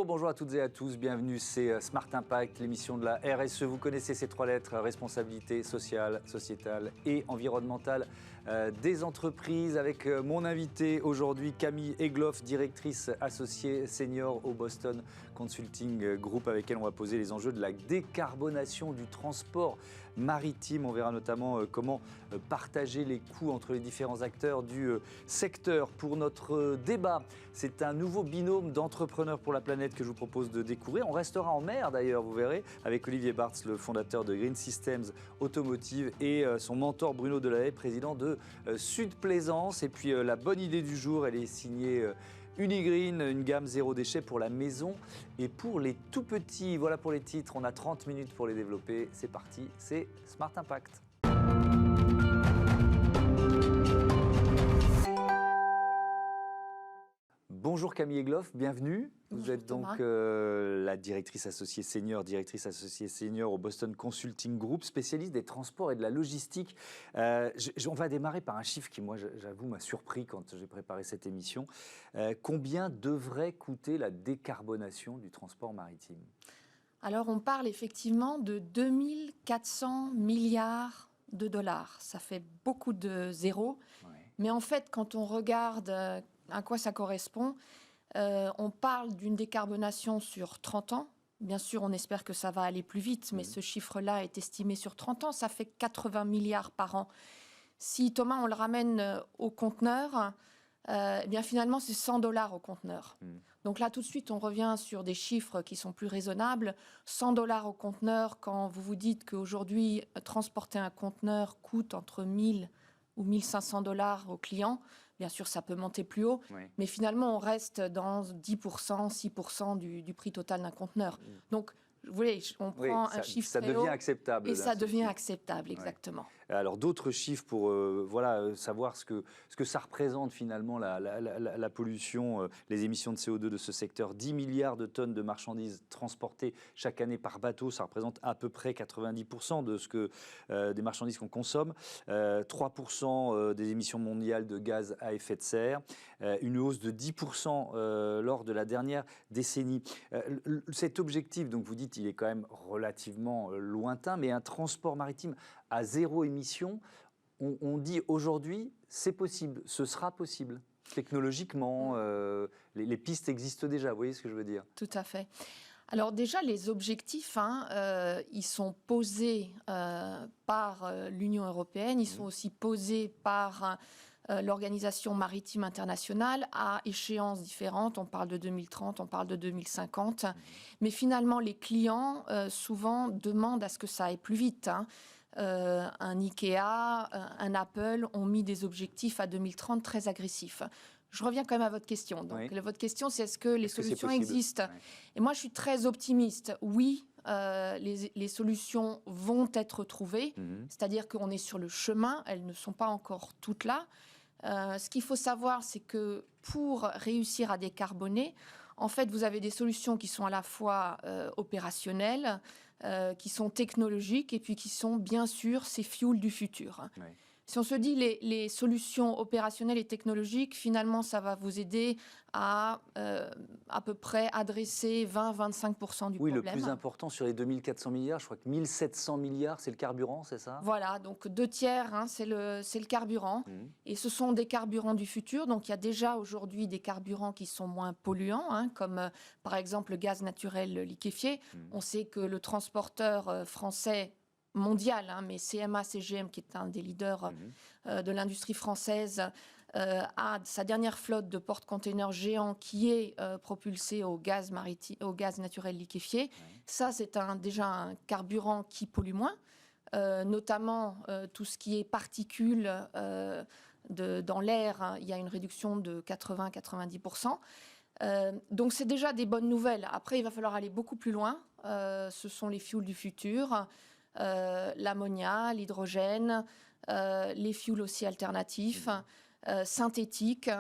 Bonjour à toutes et à tous, bienvenue, c'est Smart Impact, l'émission de la RSE. Vous connaissez ces trois lettres, responsabilité sociale, sociétale et environnementale des entreprises. Avec mon invité aujourd'hui, Camille Egloff, directrice associée senior au Boston Consulting Group, avec elle on va poser les enjeux de la décarbonation du transport maritime. On verra notamment comment partager les coûts entre les différents acteurs du secteur. Pour notre débat, c'est un nouveau binôme d'entrepreneurs pour la planète que je vous propose de découvrir. On restera en mer d'ailleurs, vous verrez, avec Olivier Bartz, le fondateur de Green Systems Automotive, et son mentor Bruno Delahaye, président de Sud Plaisance. Et puis la bonne idée du jour, elle est signée Unigreen, une gamme zéro déchet pour la maison et pour les tout petits. Voilà pour les titres, on a 30 minutes pour les développer. C'est parti, c'est Smart Impact. Bonjour Camille Egloff, bienvenue. Bonjour, vous êtes donc la directrice associée senior au Boston Consulting Group, spécialiste des transports et de la logistique. On va démarrer par un chiffre qui, moi, j'avoue, m'a surpris quand j'ai préparé cette émission. Combien devrait coûter la décarbonation du transport maritime ? Alors, on parle effectivement de 2400 milliards de dollars. Ça fait beaucoup de zéros. Ouais. Mais en fait, quand on regarde à quoi ça correspond, on parle d'une décarbonation sur 30 ans. Bien sûr, on espère que ça va aller plus vite, mais ce chiffre-là est estimé sur 30 ans. Ça fait 80 milliards par an. Si, Thomas, on le ramène au conteneur, eh bien finalement, c'est 100 $ au conteneur. Donc là, tout de suite, on revient sur des chiffres qui sont plus raisonnables. 100 $ au conteneur, quand vous vous dites qu'aujourd'hui, transporter un conteneur coûte entre 1000 ou 1500 $ au client, bien sûr, ça peut monter plus haut, oui. Mais finalement, on reste dans 10%, 6% du prix total d'un conteneur. Donc, vous voyez, on prend un chiffre ça très devient haut acceptable. Et ça devient acceptable, exactement. Ouais. Alors, d'autres chiffres pour savoir ce que ça représente finalement la pollution, les émissions de CO2 de ce secteur. 10 milliards de tonnes de marchandises transportées chaque année par bateau, ça représente à peu près 90% des marchandises qu'on consomme. 3% des émissions mondiales de gaz à effet de serre. Une hausse de 10% lors de la dernière décennie. Cet objectif, donc vous dites, il est quand même relativement lointain, mais un transport maritime à zéro émission, on dit aujourd'hui, c'est possible, ce sera possible. Technologiquement, les pistes existent déjà, vous voyez ce que je veux dire ? Tout à fait. Alors déjà, les objectifs, ils sont posés par l'Union européenne, ils sont aussi posés par l'Organisation maritime internationale à échéances différentes. On parle de 2030, on parle de 2050. Mais finalement, les clients, souvent, demandent à ce que ça aille plus vite. Un Ikea, un Apple ont mis des objectifs à 2030 très agressifs. Je reviens quand même à votre question. Donc, votre question, c'est est-ce que les solutions existent ? Et moi, je suis très optimiste. Oui, les solutions vont être trouvées. C'est-à-dire qu'on est sur le chemin. Elles ne sont pas encore toutes là. Ce qu'il faut savoir, c'est que pour réussir à décarboner, en fait, vous avez des solutions qui sont à la fois opérationnelles, qui sont technologiques et puis qui sont, bien sûr, ces fuels du futur. Oui. Si on se dit les solutions opérationnelles et technologiques, finalement, ça va vous aider à peu près adresser 20-25% du problème. Oui, le plus important sur les 2400 milliards, je crois que 1700 milliards, c'est le carburant, c'est ça ? Voilà, donc 2/3, c'est le carburant. Et ce sont des carburants du futur. Donc, il y a déjà aujourd'hui des carburants qui sont moins polluants, comme par exemple le gaz naturel liquéfié. On sait que le transporteur français mondial, mais CMA-CGM, qui est un des leaders de l'industrie française, a sa dernière flotte de porte-containers géants qui est propulsée au gaz naturel liquéfié. Ça, c'est déjà un carburant qui pollue moins, notamment tout ce qui est particules dans l'air. Il y a une réduction de 80-90%. Donc, c'est déjà des bonnes nouvelles. Après, il va falloir aller beaucoup plus loin. Ce sont les fuels du futur. L'ammonia, l'hydrogène, les fuels aussi alternatifs, synthétiques.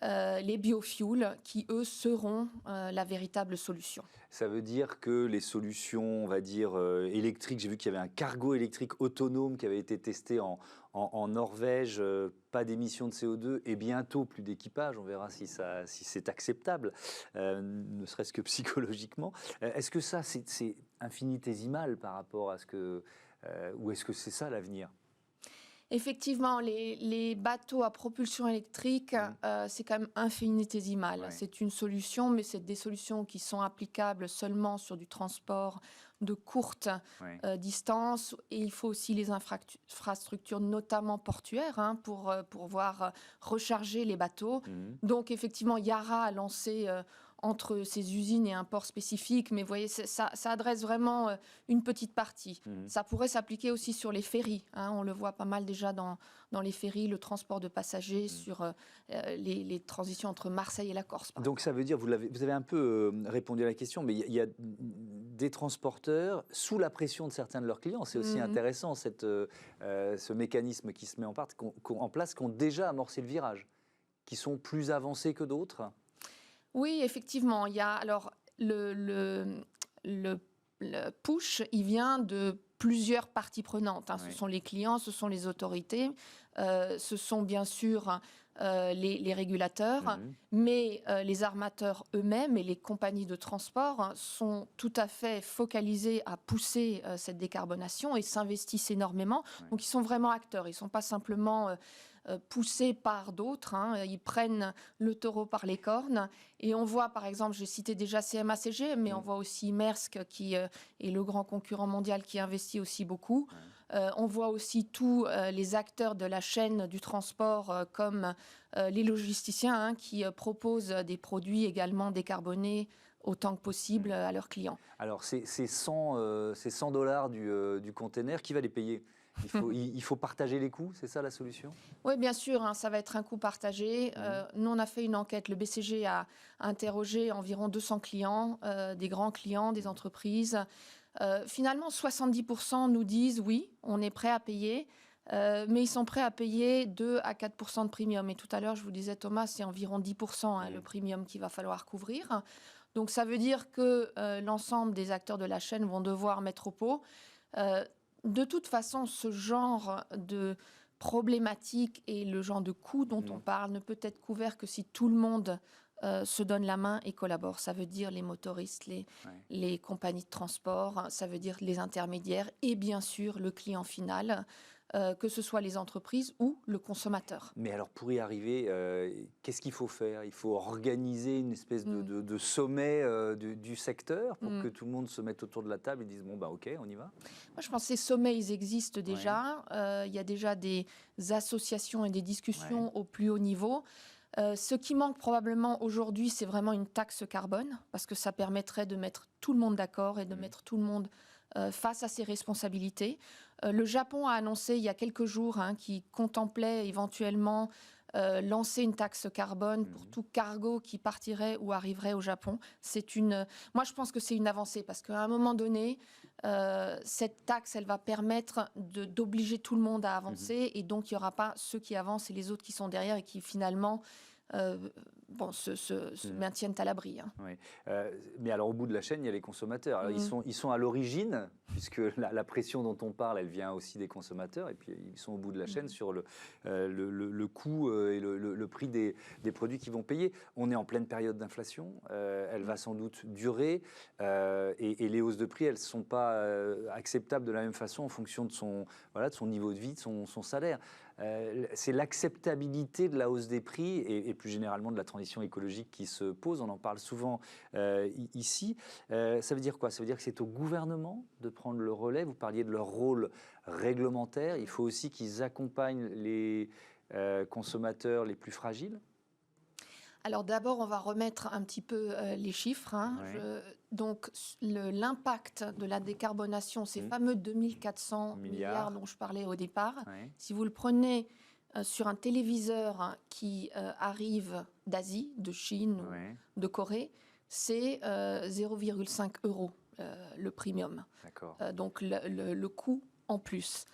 les biofuels qui, eux, seront la véritable solution. Ça veut dire que les solutions, on va dire, électriques, j'ai vu qu'il y avait un cargo électrique autonome qui avait été testé en Norvège, pas d'émissions de CO2 et bientôt plus d'équipage, on verra si c'est acceptable, ne serait-ce que psychologiquement. Est-ce que ça, c'est infinitésimal par rapport à ce que... ou est-ce que c'est ça l'avenir ? Effectivement, les bateaux à propulsion électrique, c'est quand même infinitésimal. Ouais. C'est une solution, mais c'est des solutions qui sont applicables seulement sur du transport de courte distance. Et il faut aussi les infrastructures, notamment portuaires, pour pouvoir recharger les bateaux. Donc, effectivement, Yara a lancé... entre ces usines et un port spécifique, mais vous voyez, ça adresse vraiment une petite partie. Ça pourrait s'appliquer aussi sur les ferries. On le voit pas mal déjà dans les ferries, le transport de passagers, sur les transitions entre Marseille et la Corse. Donc ça veut dire, vous avez un peu répondu à la question, mais il y a des transporteurs sous la pression de certains de leurs clients. C'est aussi intéressant, ce mécanisme qui se met en place, qui ont déjà amorcé le virage, qui sont plus avancés que d'autres. Oui, effectivement. Il y a alors le push, il vient de plusieurs parties prenantes. Ce sont les clients, ce sont les autorités, ce sont bien sûr les régulateurs, mais les armateurs eux-mêmes et les compagnies de transport sont tout à fait focalisés à pousser cette décarbonation et s'investissent énormément. Donc ils sont vraiment acteurs, ils ne sont pas simplement... poussés par d'autres, ils prennent le taureau par les cornes et on voit par exemple, j'ai cité déjà CMA-CG, mais on voit aussi Maersk qui est le grand concurrent mondial qui investit aussi beaucoup. On voit aussi tous les acteurs de la chaîne du transport comme les logisticiens qui proposent des produits également décarbonés autant que possible à leurs clients. Alors ces $100 du container, qui va les payer ? Il faut partager les coûts, c'est ça la solution ? Oui, bien sûr, ça va être un coût partagé. Nous, on a fait une enquête. Le BCG a interrogé environ 200 clients, des grands clients, des entreprises. Finalement, 70% nous disent oui, on est prêt à payer, mais ils sont prêts à payer 2 à 4% de premium. Et tout à l'heure, je vous disais, Thomas, c'est environ 10% le premium qu'il va falloir couvrir. Donc, ça veut dire que l'ensemble des acteurs de la chaîne vont devoir mettre au pot. De toute façon, ce genre de problématique et le genre de coût dont on parle ne peut être couvert que si tout le monde se donne la main et collabore. Ça veut dire les motoristes, les compagnies de transport, ça veut dire les intermédiaires et bien sûr le client final, que ce soit les entreprises ou le consommateur. Mais alors pour y arriver, qu'est-ce qu'il faut faire ? Il faut organiser une espèce de sommet du secteur pour que tout le monde se mette autour de la table et dise bon bah ok, on y va. Moi je pense que ces sommets ils existent déjà. Il y a déjà des associations et des discussions au plus haut niveau. Ce qui manque probablement aujourd'hui, c'est vraiment une taxe carbone, parce que ça permettrait de mettre tout le monde d'accord et de mettre tout le monde face à ses responsabilités. Le Japon a annoncé il y a quelques jours qu'il contemplait éventuellement lancer une taxe carbone pour tout cargo qui partirait ou arriverait au Japon. Moi, je pense que c'est une avancée, parce qu'à un moment donné, cette taxe, elle va permettre d'obliger tout le monde à avancer, et donc il n'y aura pas ceux qui avancent et les autres qui sont derrière et qui finalement se maintiennent à l'abri. Oui. Mais alors au bout de la chaîne, il y a les consommateurs. Alors, ils sont à l'origine, puisque la pression dont on parle, elle vient aussi des consommateurs, et puis ils sont au bout de la chaîne sur le coût et le prix des produits qu'ils vont payer. On est en pleine période d'inflation, elle va sans doute durer, et les hausses de prix, elles ne sont pas acceptables de la même façon en fonction de son niveau de vie, de son salaire. C'est l'acceptabilité de la hausse des prix et plus généralement de la transition écologique qui se pose. On en parle souvent ici. Ça veut dire quoi ? Ça veut dire que c'est au gouvernement de prendre le relais. Vous parliez de leur rôle réglementaire. Il faut aussi qu'ils accompagnent les consommateurs les plus fragiles. Alors d'abord, on va remettre un petit peu les chiffres. Donc l'impact de la décarbonation, ces fameux 2400 milliards dont je parlais au départ, si vous le prenez sur un téléviseur qui arrive d'Asie, de Chine, ou de Corée, c'est 0,5 € le premium. Donc le coût en plus.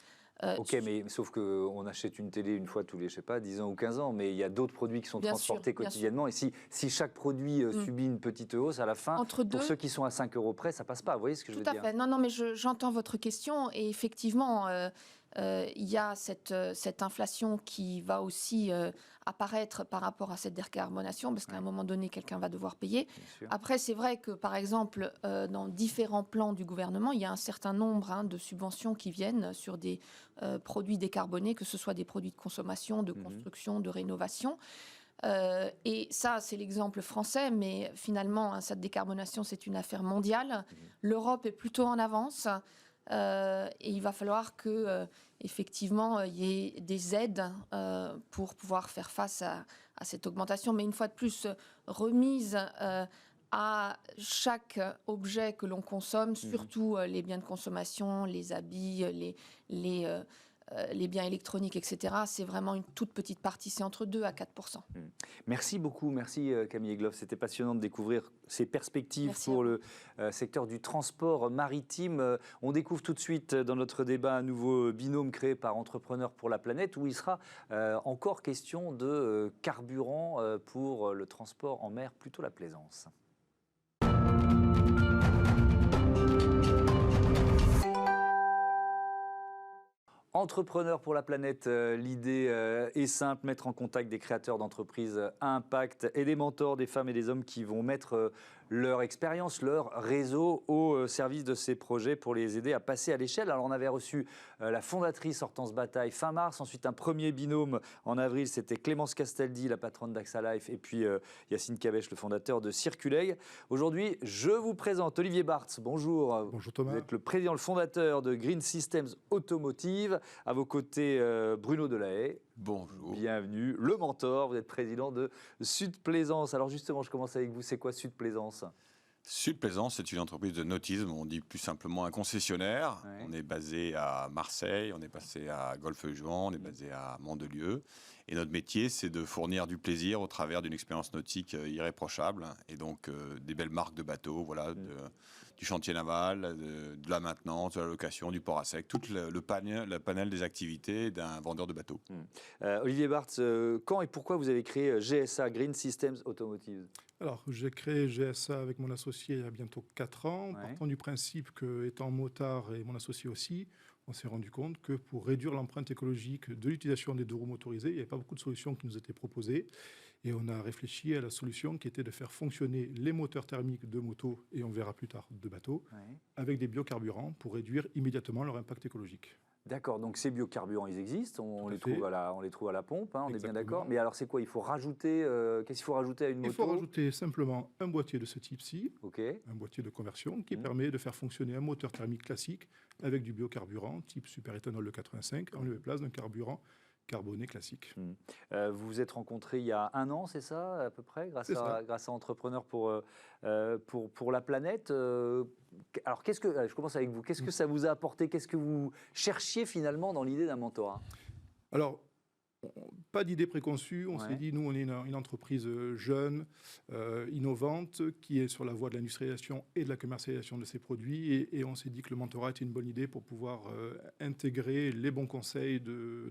Ok, mais sauf qu'on achète une télé une fois tous les, je sais pas, 10 ans ou 15 ans, mais il y a d'autres produits qui sont transportés quotidiennement. Et si chaque produit subit une petite hausse, à la fin, pour ceux qui sont à 5 € près, ça passe pas. Vous voyez ce que je veux dire? Tout à fait. Non, mais j'entends votre question. Et effectivement, il y a cette inflation qui va aussi apparaître par rapport à cette décarbonation, parce qu'à un moment donné, quelqu'un va devoir payer. Après, c'est vrai que, par exemple, dans différents plans du gouvernement, il y a un certain nombre de subventions qui viennent sur des produits décarbonés, que ce soit des produits de consommation, de construction, de rénovation. Et ça, c'est l'exemple français, mais finalement, cette décarbonation, c'est une affaire mondiale. L'Europe est plutôt en avance. Et il va falloir que, effectivement, il y ait des aides pour pouvoir faire face à cette augmentation. Mais une fois de plus, remise à chaque objet que l'on consomme, surtout les biens de consommation, les habits, les biens électroniques, etc. C'est vraiment une toute petite partie, c'est entre 2 à 4%. Merci beaucoup, merci Camille Egloff. C'était passionnant de découvrir ces perspectives pour le secteur du transport maritime. On découvre tout de suite dans notre débat un nouveau binôme créé par Entrepreneurs pour la planète, où il sera encore question de carburant pour le transport en mer, plutôt la plaisance. Entrepreneurs pour la planète, l'idée est simple, mettre en contact des créateurs d'entreprises à impact et des mentors, des femmes et des hommes qui vont mettre leur expérience, leur réseau au service de ces projets pour les aider à passer à l'échelle. Alors on avait reçu la fondatrice Hortense Bataille fin mars, ensuite un premier binôme en avril, c'était Clémence Castaldi, la patronne d'AXA Life, et puis Yacine Cabèche, le fondateur de Circuleg. Aujourd'hui, je vous présente Olivier Barthes, bonjour. Bonjour Thomas. Vous êtes le président, le fondateur de Green Systems Automotive. À vos côtés, Bruno Delahaye. Bonjour. Bienvenue. Le mentor, vous êtes président de Sud Plaisance. Alors justement, je commence avec vous. C'est quoi Sud Plaisance ? Sud Plaisance, c'est une entreprise de nautisme. On dit plus simplement un concessionnaire. Ouais. On est basé à Marseille, on est passé à Golfe-Juan, on est basé à Mandelieu. Et notre métier, c'est de fournir du plaisir au travers d'une expérience nautique irréprochable. Et donc, des belles marques de bateaux, voilà, du chantier naval, de la maintenance, de la location, du port à sec, tout le panel des activités d'un vendeur de bateaux. Olivier Barthes, quand et pourquoi vous avez créé GSA, Green Systems Automotive ? Alors, j'ai créé GSA avec mon associé il y a bientôt 4 ans, partant du principe que, étant motard et mon associé aussi, on s'est rendu compte que pour réduire l'empreinte écologique de l'utilisation des 2 roues motorisées, il n'y avait pas beaucoup de solutions qui nous étaient proposées. Et on a réfléchi à la solution qui était de faire fonctionner les moteurs thermiques de motos, et on verra plus tard de bateaux, avec des biocarburants pour réduire immédiatement leur impact écologique. D'accord, donc ces biocarburants, ils existent, on les trouve à la pompe, on est bien d'accord. Mais alors c'est quoi ? Il faut rajouter, qu'est-ce qu'il faut rajouter à une moto ? Il faut rajouter simplement un boîtier de ce type-ci, un boîtier de conversion qui permet de faire fonctionner un moteur thermique classique avec du biocarburant type superéthanol de 85 en lieu et place d'un carburant carboné classique. Vous vous êtes rencontrés il y a 1 an, c'est ça, à peu près, grâce à Entrepreneurs pour la planète. Alors, je commence avec vous. Qu'est-ce que ça vous a apporté ? Qu'est-ce que vous cherchiez finalement dans l'idée d'un mentorat ? Alors, pas d'idée préconçue. On s'est dit, nous, on est une entreprise jeune, innovante, qui est sur la voie de l'industrialisation et de la commercialisation de ses produits. Et on s'est dit que le mentorat était une bonne idée pour pouvoir intégrer les bons conseils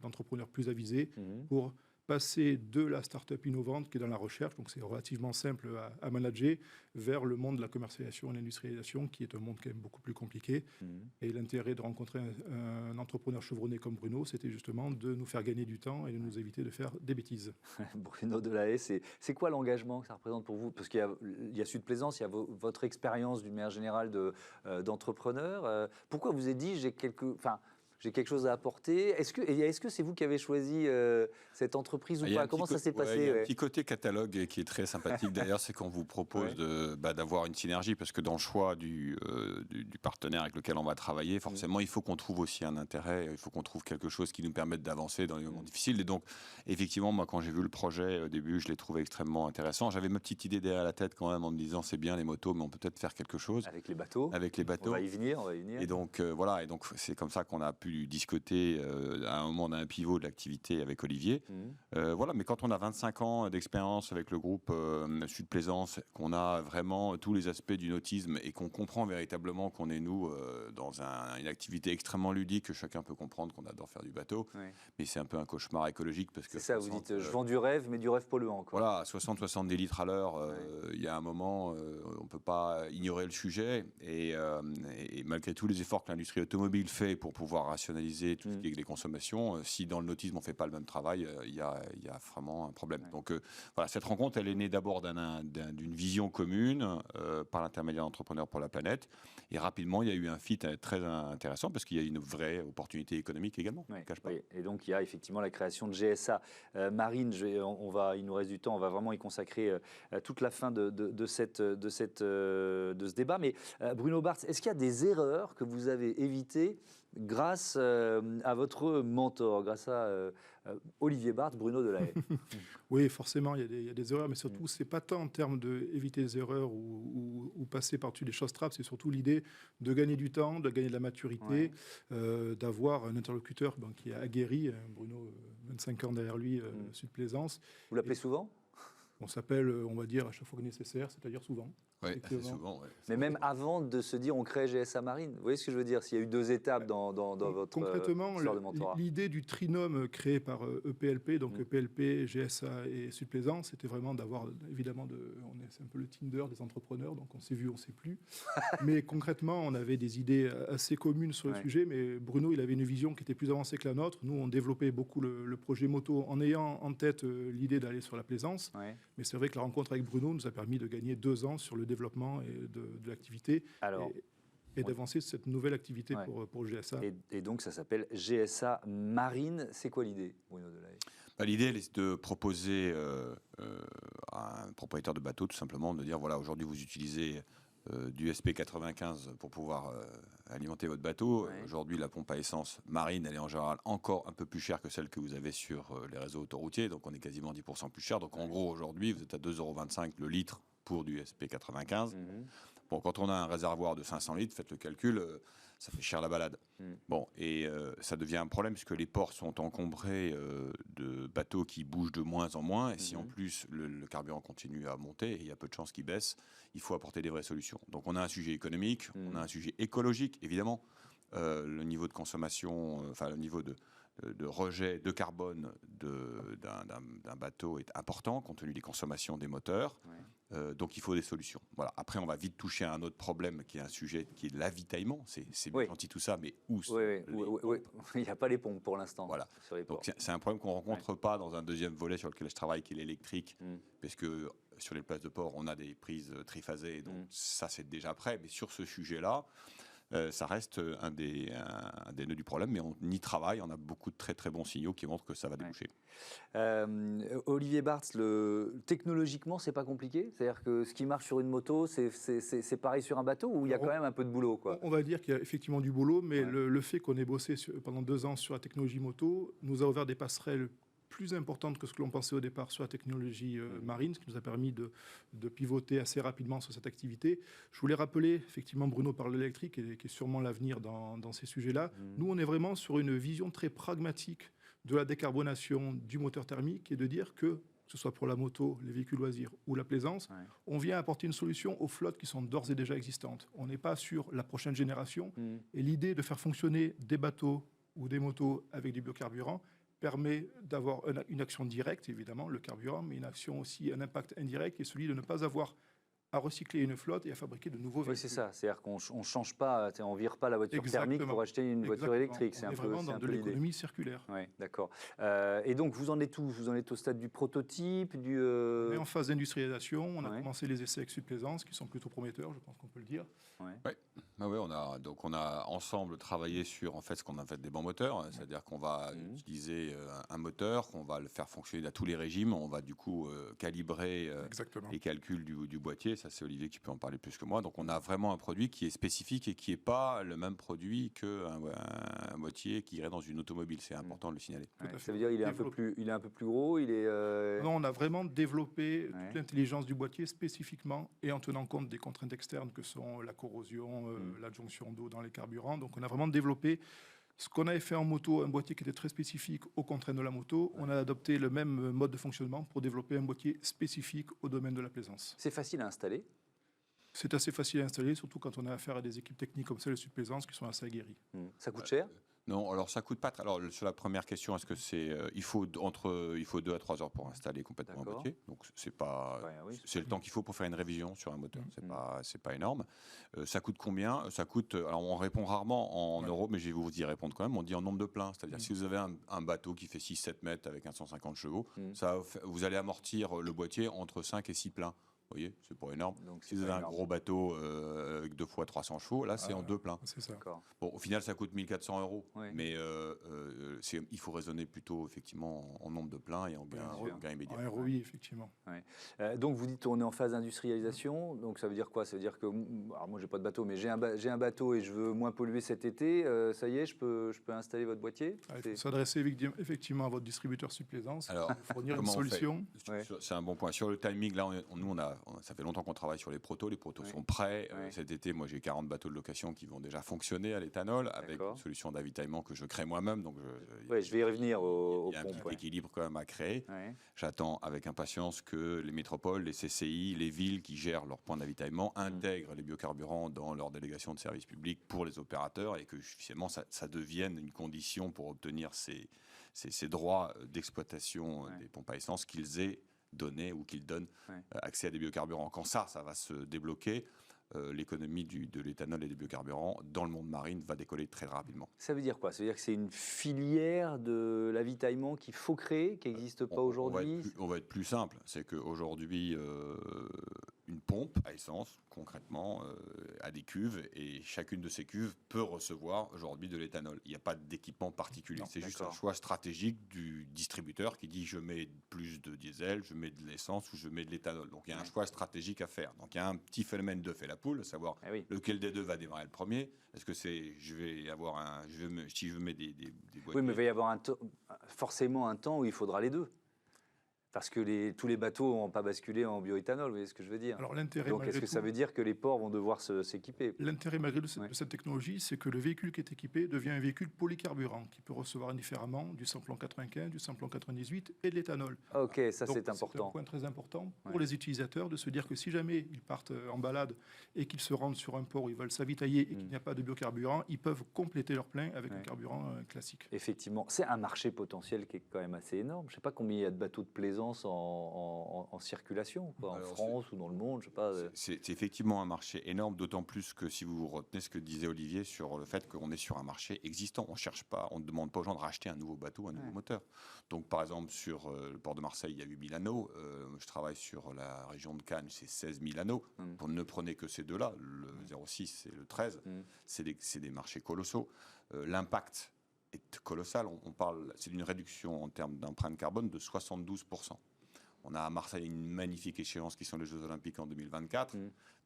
d'entrepreneurs plus avisés pour passer de la start-up innovante qui est dans la recherche, donc c'est relativement simple à manager, vers le monde de la commercialisation et l'industrialisation, qui est un monde quand même beaucoup plus compliqué. Et l'intérêt de rencontrer un entrepreneur chevronné comme Bruno, c'était justement de nous faire gagner du temps et de nous éviter de faire des bêtises. Bruno Delahaye, c'est quoi l'engagement que ça représente pour vous ? Parce qu'il y a Sud Plaisance, il y a votre expérience d'une manière générale d'entrepreneur. Pourquoi vous avez dit j'ai quelque chose à apporter. Est-ce que c'est vous qui avez choisi cette entreprise ou pas ? Comment ça s'est passé ? Il y a un petit côté catalogue qui est très sympathique d'ailleurs, c'est qu'on vous propose d'avoir une synergie, parce que dans le choix du partenaire avec lequel on va travailler, forcément il faut qu'on trouve aussi un intérêt, il faut qu'on trouve quelque chose qui nous permette d'avancer dans les moments difficiles. Et donc effectivement, moi quand j'ai vu le projet au début, je l'ai trouvé extrêmement intéressant. J'avais ma petite idée derrière la tête quand même en me disant c'est bien les motos, mais on peut peut-être faire quelque chose. Avec les bateaux. Avec les bateaux. On va y venir. Et donc voilà, et donc c'est comme ça qu'on a pu pu discuter à un moment d'un pivot de l'activité avec Olivier. Voilà, mais quand on a 25 ans d'expérience avec le groupe Sud Plaisance, qu'on a vraiment tous les aspects du nautisme et qu'on comprend véritablement qu'on est, nous, dans une activité extrêmement ludique, que chacun peut comprendre qu'on adore faire du bateau, mais c'est un peu un cauchemar écologique. Parce que c'est ça, vous dites, je vends du rêve, mais du rêve polluant. Quoi. Voilà, 60-70 litres à l'heure, il y a un moment, on ne peut pas ignorer le sujet. Et malgré tous les efforts que l'industrie automobile fait pour pouvoir rationaliser tout ce qui est les consommations, si dans le nautisme on ne fait pas le même travail, il y a vraiment un problème. Donc voilà, cette rencontre, elle est née d'abord d'une vision commune par l'intermédiaire d'Entrepreneurs pour la planète. Et rapidement, il y a eu un fit très intéressant parce qu'il y a une vraie opportunité économique également. Cache pas. Et donc il y a effectivement la création de GSA Marine. Il nous reste du temps, on va vraiment y consacrer toute la fin de ce débat. Mais Bruno Barthes, est-ce qu'il y a des erreurs que vous avez évitées grâce à votre mentor, grâce à Olivier Barthes, Bruno Delahaye? Oui, forcément, il y a des erreurs, mais surtout, c'est pas tant en termes d'éviter les erreurs ou passer par-dessus les choses trappes, c'est surtout l'idée de gagner du temps, de gagner de la maturité, d'avoir un interlocuteur qui est aguerri, Bruno, 25 ans derrière lui, Sud Plaisance. Vous l'appelez souvent? On s'appelle, on va dire, à chaque fois que nécessaire, c'est-à-dire souvent. Oui, assez souvent. Ouais. Mais même avant de se dire on crée GSA Marine, vous voyez ce que je veux dire? S'il y a eu 2 étapes dans votre histoire de mentorat. L'idée du trinôme créé par EPLP, donc EPLP, GSA et Sud Plaisance, c'était vraiment d'avoir, évidemment, c'est un peu le Tinder des entrepreneurs, donc on s'est vu, on ne sait plus. Mais concrètement, on avait des idées assez communes sur le sujet, mais Bruno, il avait une vision qui était plus avancée que la nôtre. Nous, on développait beaucoup le projet moto en ayant en tête l'idée d'aller sur la plaisance. Mais c'est vrai que la rencontre avec Bruno nous a permis de gagner 2 ans sur le développement et de l'activité et d'avancer sur cette nouvelle activité pour GSA. Et donc, ça s'appelle GSA Marine. C'est quoi l'idée, Bruno Delahaye? L'idée, elle est de proposer à un propriétaire de bateau, tout simplement, de dire, voilà, aujourd'hui, vous utilisez du SP95 pour pouvoir alimenter votre bateau. Aujourd'hui, la pompe à essence marine, elle est en général encore un peu plus chère que celle que vous avez sur les réseaux autoroutiers. Donc, on est quasiment 10% plus cher. Donc, en gros, aujourd'hui, vous êtes à 2,25 € le litre pour du SP95. Bon, quand on a un réservoir de 500 litres, faites le calcul, ça fait cher la balade. Bon, et ça devient un problème puisque les ports sont encombrés de bateaux qui bougent de moins en moins. Et si en plus le carburant continue à monter, et il y a peu de chances qu'il baisse, il faut apporter des vraies solutions. Donc on a un sujet économique, on a un sujet écologique, évidemment. Le niveau de consommation, le niveau de rejet de carbone d'un bateau est important compte tenu des consommations des moteurs. Donc il faut des solutions. Voilà. Après, on va vite toucher à un autre problème qui est un sujet qui est l'avitaillement. C'est bien gentil tout ça, mais où sont les pompes? Il n'y a pas les pompes pour l'instant. Voilà. Donc c'est un problème qu'on ne rencontre pas dans un deuxième volet sur lequel je travaille, qui est l'électrique, parce que sur les places de port, on a des prises triphasées, donc ça c'est déjà prêt. Mais sur ce sujet-là, ça reste un des nœuds du problème, mais on y travaille. On a beaucoup de très très bons signaux qui montrent que ça va déboucher. Olivier Barthes, technologiquement, c'est pas compliqué? C'est-à-dire que ce qui marche sur une moto, c'est pareil sur un bateau, ou il y a quand même un peu de boulot, quoi? On va dire qu'il y a effectivement du boulot, mais le fait qu'on ait bossé pendant 2 ans sur la technologie moto nous a ouvert des passerelles plus importante que ce que l'on pensait au départ sur la technologie marine, ce qui nous a permis de pivoter assez rapidement sur cette activité. Je voulais rappeler, effectivement, Bruno parle de l'électrique, qui est sûrement l'avenir dans ces sujets-là. Nous, on est vraiment sur une vision très pragmatique de la décarbonation du moteur thermique et de dire que ce soit pour la moto, les véhicules loisirs ou la plaisance, on vient apporter une solution aux flottes qui sont d'ores et déjà existantes. On n'est pas sur la prochaine génération. Et l'idée de faire fonctionner des bateaux ou des motos avec du biocarburant permet d'avoir une action directe, évidemment, le carburant, mais une action aussi, un impact indirect, qui est celui de ne pas avoir à recycler une flotte et à fabriquer de nouveaux véhicules. Oui, c'est ça. C'est-à-dire qu'on ne change pas, on ne vire pas la voiture thermique pour acheter une voiture électrique. On est vraiment dans de l'économie circulaire. Oui, d'accord. Et donc, vous en êtes où? Vous en êtes au stade du prototype On est en phase d'industrialisation. On a commencé les essais avec Sud Plaisance, qui sont plutôt prometteurs, je pense qu'on peut le dire. On a ensemble travaillé sur ce qu'on a fait des bancs moteurs, c'est-à-dire qu'on va utiliser un moteur, qu'on va le faire fonctionner à tous les régimes, on va du coup calibrer les calculs du boîtier. Ça, c'est Olivier qui peut en parler plus que moi. Donc on a vraiment un produit qui est spécifique et qui n'est pas le même produit qu'un boîtier qui irait dans une automobile. C'est important de le signaler. Ça veut dire qu'il est un peu plus gros. Non, on a vraiment développé toute l'intelligence du boîtier spécifiquement et en tenant compte des contraintes externes que sont la corrosion, l'adjonction d'eau dans les carburants. Donc on a vraiment développé Ce qu'on avait fait en moto, un boîtier qui était très spécifique aux contraintes de la moto, on a adopté le même mode de fonctionnement pour développer un boîtier spécifique au domaine de la plaisance. C'est facile à installer. C'est assez facile à installer, surtout quand on a affaire à des équipes techniques comme celle de Sud-Plaisance qui sont assez aguerries. Ça coûte cher? Non, alors ça coûte pas. Alors sur la première question, est-ce que c'est il faut 2 à 3 heures pour installer complètement un boîtier. Donc c'est pas c'est le temps qu'il faut pour faire une révision sur un moteur. C'est pas énorme. Ça coûte combien? Ça coûte. Alors on répond rarement en euros, mais je vais vous y répondre quand même. On dit en nombre de pleins, c'est-à-dire si vous avez un bateau qui fait 6-7 mètres avec un 150 chevaux, vous allez amortir le boîtier entre 5 et 6 pleins. Vous voyez, c'est pas énorme. Donc, si vous avez un gros bateau avec 2 fois 300 chevaux, là, c'est en 2 pleins. C'est ça. Bon, au final, ça coûte 1 400 €. Mais il faut raisonner plutôt, effectivement, en nombre de pleins et en gain immédiat. En ROI, effectivement. Donc, vous dites on est en phase d'industrialisation. Donc, ça veut dire quoi? Ça veut dire que, alors moi, j'ai pas de bateau, mais j'ai un bateau et je veux moins polluer cet été. Ça y est, je peux installer votre boîtier? Il faut s'adresser effectivement à votre distributeur Sud-Plaisance, alors fournir une solution. C'est un bon point. Sur le timing, là, ça fait longtemps qu'on travaille sur les protos. Les protos sont prêts. Cet été, moi, j'ai 40 bateaux de location qui vont déjà fonctionner à l'éthanol avec une solution d'avitaillement que je crée moi-même. Donc, je vais y revenir au Il y a un petit équilibre quand même à créer. J'attends avec impatience que les métropoles, les CCI, les villes qui gèrent leurs points d'avitaillement intègrent les biocarburants dans leur délégation de service public pour les opérateurs et que finalement ça devienne une condition pour obtenir ces droits d'exploitation des pompes à essence qu'ils aient donné ou qu'ils donnent accès à des biocarburants. Quand ça va se débloquer, l'économie de l'éthanol et des biocarburants dans le monde marine va décoller très rapidement. Ça veut dire quoi? Ça veut dire que c'est une filière de l'avitaillement qu'il faut créer, qui n'existe pas aujourd'hui? On va être plus simple. C'est qu'aujourd'hui, une pompe à essence, concrètement, a des cuves et chacune de ces cuves peut recevoir aujourd'hui de l'éthanol. Il n'y a pas d'équipement particulier. C'est juste un choix stratégique du distributeur qui dit je mets plus de diesel, je mets de l'essence ou je mets de l'éthanol. Donc il y a un choix stratégique à faire. Donc il y a un petit phénomène d'œuf et la poule, à savoir lequel des deux va démarrer le premier. Est-ce que c'est si je mets des boîtiers. Oui, mais il va y avoir forcément un temps où il faudra les deux. Parce que tous les bateaux n'ont pas basculé en bioéthanol, vous voyez ce que je veux dire? Alors, l'intérêt, donc, est-ce que ça veut dire que les ports vont devoir s'équiper? L'intérêt, malgré de cette technologie, c'est que le véhicule qui est équipé devient un véhicule polycarburant qui peut recevoir indifféremment du samplon 95, du samplon 98 et de l'éthanol. Ok, ça c'est important. C'est un point très important pour les utilisateurs de se dire que si jamais ils partent en balade et qu'ils se rendent sur un port où ils veulent s'avitailler et qu'il n'y a pas de biocarburant, ils peuvent compléter leur plein avec un carburant classique. Effectivement, c'est un marché potentiel qui est quand même assez énorme. Je ne sais pas combien il y a de bateaux de plaisance en circulation, en France ou dans le monde, je sais pas. C'est effectivement un marché énorme, d'autant plus que si vous retenez ce que disait Olivier sur le fait qu'on est sur un marché existant, on ne demande pas aux gens de racheter un nouveau bateau, un nouveau moteur. Donc par exemple sur le port de Marseille, il y a 8 000 anneaux, je travaille sur la région de Cannes, c'est 16 000 anneaux. Pour ne prenez que ces deux-là, le 06 et le 13, c'est des marchés colossaux. L'impact est colossal. C'est une réduction en termes d'empreinte carbone de 72%. On a à Marseille une magnifique échéance qui sont les Jeux Olympiques en 2024.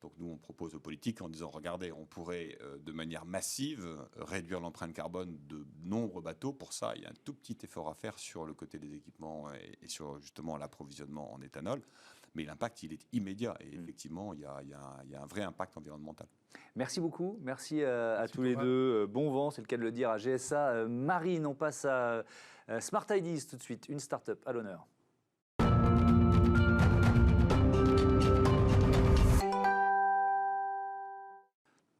Donc nous, on propose aux politiques en disant, regardez, on pourrait de manière massive réduire l'empreinte carbone de nombreux bateaux. Pour ça, il y a un tout petit effort à faire sur le côté des équipements et sur justement l'approvisionnement en éthanol. Mais l'impact, il est immédiat. Et effectivement, il y a un vrai impact environnemental. Merci beaucoup. Merci à tous les deux. Bon vent, c'est le cas de le dire, à GSA. Marine, on passe à Smart Ideas tout de suite. Une start-up à l'honneur.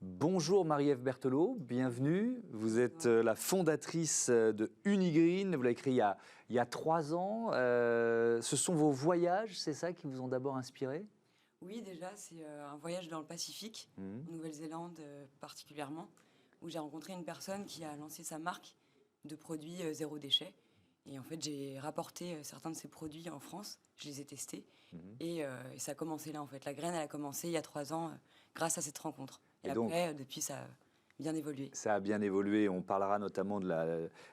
Bonjour Marie-Ève Berthelot, bienvenue. Vous êtes la fondatrice de Unigreen. Vous l'avez créé il y a 3 ans. Ce sont vos voyages, c'est ça, qui vous ont d'abord inspiré? Oui, déjà, c'est un voyage dans le Pacifique, en Nouvelle-Zélande particulièrement, où j'ai rencontré une personne qui a lancé sa marque de produits zéro déchet. Et en fait, j'ai rapporté certains de ces produits en France, je les ai testés. Et ça a commencé là, en fait. La graine, elle a commencé il y a 3 ans grâce à cette rencontre. Et donc, après, depuis, ça a bien évolué. Ça a bien évolué. On parlera notamment de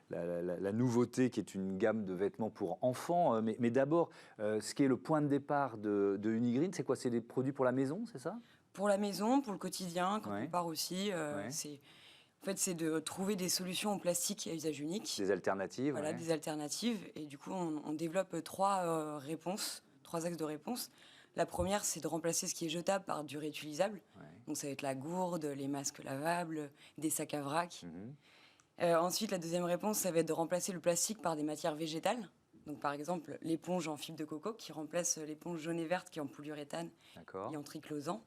la nouveauté qui est une gamme de vêtements pour enfants. Mais d'abord, ce qui est le point de départ de Unigreen, c'est quoi? C'est des produits pour la maison, c'est ça? Pour la maison, pour le quotidien, quand on part aussi. En fait, c'est de trouver des solutions en plastique à usage unique. Des alternatives. Voilà, des alternatives. Et du coup, on développe 3 réponses, 3 axes de réponse. La première, c'est de remplacer ce qui est jetable par du réutilisable. Donc ça va être la gourde, les masques lavables, des sacs à vrac. Ensuite, la deuxième réponse, ça va être de remplacer le plastique par des matières végétales. Donc, par exemple, l'éponge en fibre de coco qui remplace l'éponge jaune et verte qui est en polyuréthane et en triclosan.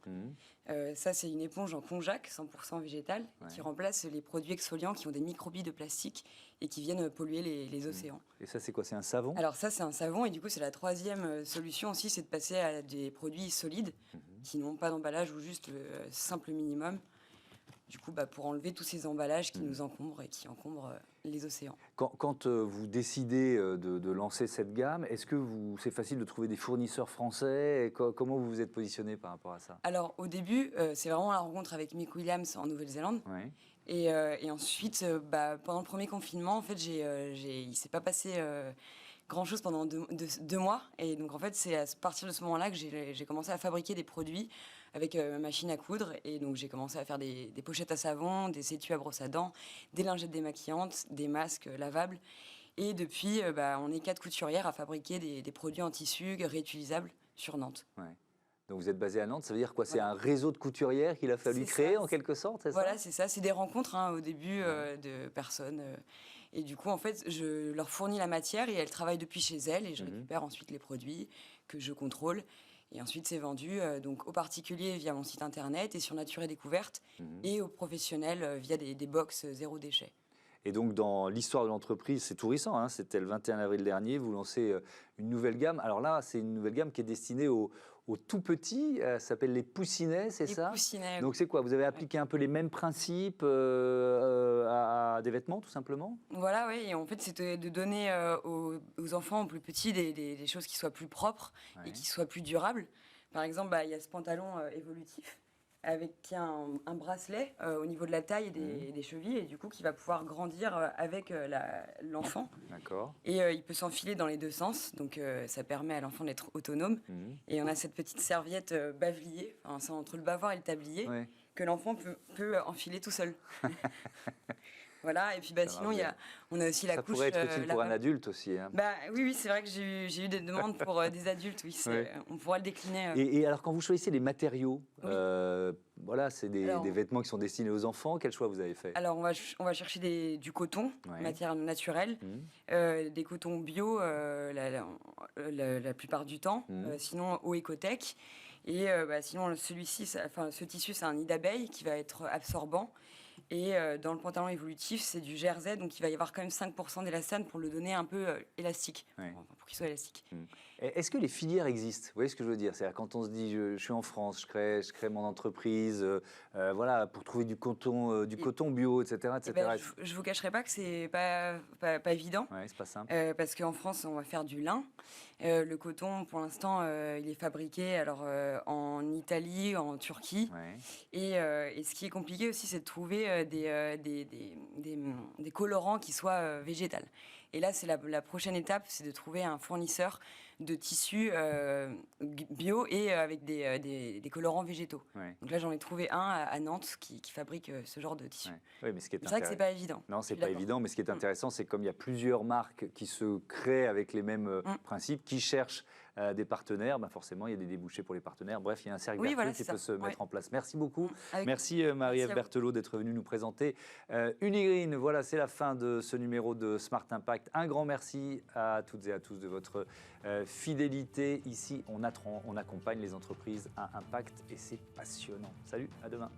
Ça, c'est une éponge en konjac, 100% végétale, qui remplace les produits exfoliants qui ont des microbilles de plastique et qui viennent polluer les océans. Et ça, c'est quoi? C'est un savon? Alors ça, c'est un savon, et du coup, c'est la troisième solution aussi, c'est de passer à des produits solides qui n'ont pas d'emballage ou juste le simple minimum. Du coup, pour enlever tous ces emballages qui nous encombrent et qui encombrent les océans. Quand vous décidez de lancer cette gamme, est-ce que c'est facile de trouver des fournisseurs français? Et comment vous vous êtes positionné par rapport à ça? Alors, au début, c'est vraiment la rencontre avec Mick Williams en Nouvelle-Zélande. Ouais. Et ensuite, pendant le premier confinement, en fait, il ne s'est pas passé grand-chose pendant deux mois. Et donc, en fait, c'est à partir de ce moment-là que j'ai commencé à fabriquer des produits avec ma machine à coudre. Et donc, j'ai commencé à faire des pochettes à savon, des étuis à brosse à dents, des lingettes démaquillantes, des masques lavables. Et depuis, on est 4 couturières à fabriquer des produits en tissu réutilisables sur Nantes. Ouais. Donc, vous êtes basé à Nantes, ça veut dire quoi? C'est un réseau de couturières qu'il a fallu créer en quelque sorte, c'est ça? Voilà, c'est ça. C'est des rencontres au début de personnes. Et du coup, en fait, je leur fournis la matière et elles travaillent depuis chez elles. Et je récupère ensuite les produits que je contrôle. Et ensuite, c'est vendu donc aux particuliers via mon site internet et sur Nature et Découverte, et aux professionnels via des box zéro déchet. Et donc, dans l'histoire de l'entreprise, c'est tout récent, hein, c'était le 21 avril dernier, vous lancez une nouvelle gamme. Alors là, c'est une nouvelle gamme qui est destinée aux tout petits, ça s'appelle les Poussinets, c'est ça? Les Poussinets. Donc c'est quoi? Vous avez appliqué un peu les mêmes principes à des vêtements, tout simplement? Voilà, oui. Et en fait, c'était de donner aux enfants plus petits des choses qui soient plus propres et qui soient plus durables. Par exemple, il y a ce pantalon évolutif qui a un bracelet au niveau de la taille et des chevilles, et du coup qui va pouvoir grandir avec l'enfant. D'accord. Et il peut s'enfiler dans les deux sens, donc ça permet à l'enfant d'être autonome. Et on a cette petite serviette bavelier, c'est entre le bavoir et le tablier, que l'enfant peut enfiler tout seul. Voilà, et puis sinon, on a aussi la couche. Ça pourrait être utile pour un adulte aussi. Hein. Oui, c'est vrai que j'ai eu des demandes pour des adultes, oui, on pourra le décliner. Et alors, quand vous choisissez les matériaux, voilà, c'est des vêtements qui sont destinés aux enfants, quel choix vous avez fait? Alors, on va chercher du coton, matière naturelle, des cotons bio la plupart du temps, sinon au Ecotech. Et sinon, ce tissu, c'est un nid d'abeille qui va être absorbant. Et dans le pantalon évolutif, c'est du jersey, donc il va y avoir quand même 5% d'élastane pour le donner un peu élastique, pour qu'il soit élastique. Est-ce que les filières existent? Vous voyez ce que je veux dire? C'est-à-dire quand on se dit, je suis en France, je crée mon entreprise, voilà, pour trouver du coton bio, etc. Je ne vous cacherai pas que c'est pas évident. Ouais, c'est pas simple. Parce qu'en France, on va faire du lin. Le coton, pour l'instant, il est fabriqué en Italie, en Turquie. Et ce qui est compliqué aussi, c'est de trouver des colorants qui soient végétaux. Et là, c'est la prochaine étape, c'est de trouver un fournisseur de tissus bio et avec des colorants végétaux. Donc là, j'en ai trouvé un à Nantes qui fabrique ce genre de tissu. Oui, mais c'est vrai que c'est pas évident. Non, c'est pas évident, mais ce qui est intéressant, c'est comme il y a plusieurs marques qui se créent avec les mêmes principes, qui cherchent des partenaires, forcément, il y a des débouchés pour les partenaires. Bref, il y a un cercle vertueux qui peut se mettre en place. Merci beaucoup. Merci Marie-Ève Berthelot d'être venue nous présenter Unigreen. Voilà, c'est la fin de ce numéro de Smart Impact. Un grand merci à toutes et à tous de votre fidélité. Ici, on accompagne les entreprises à impact et c'est passionnant. Salut, à demain.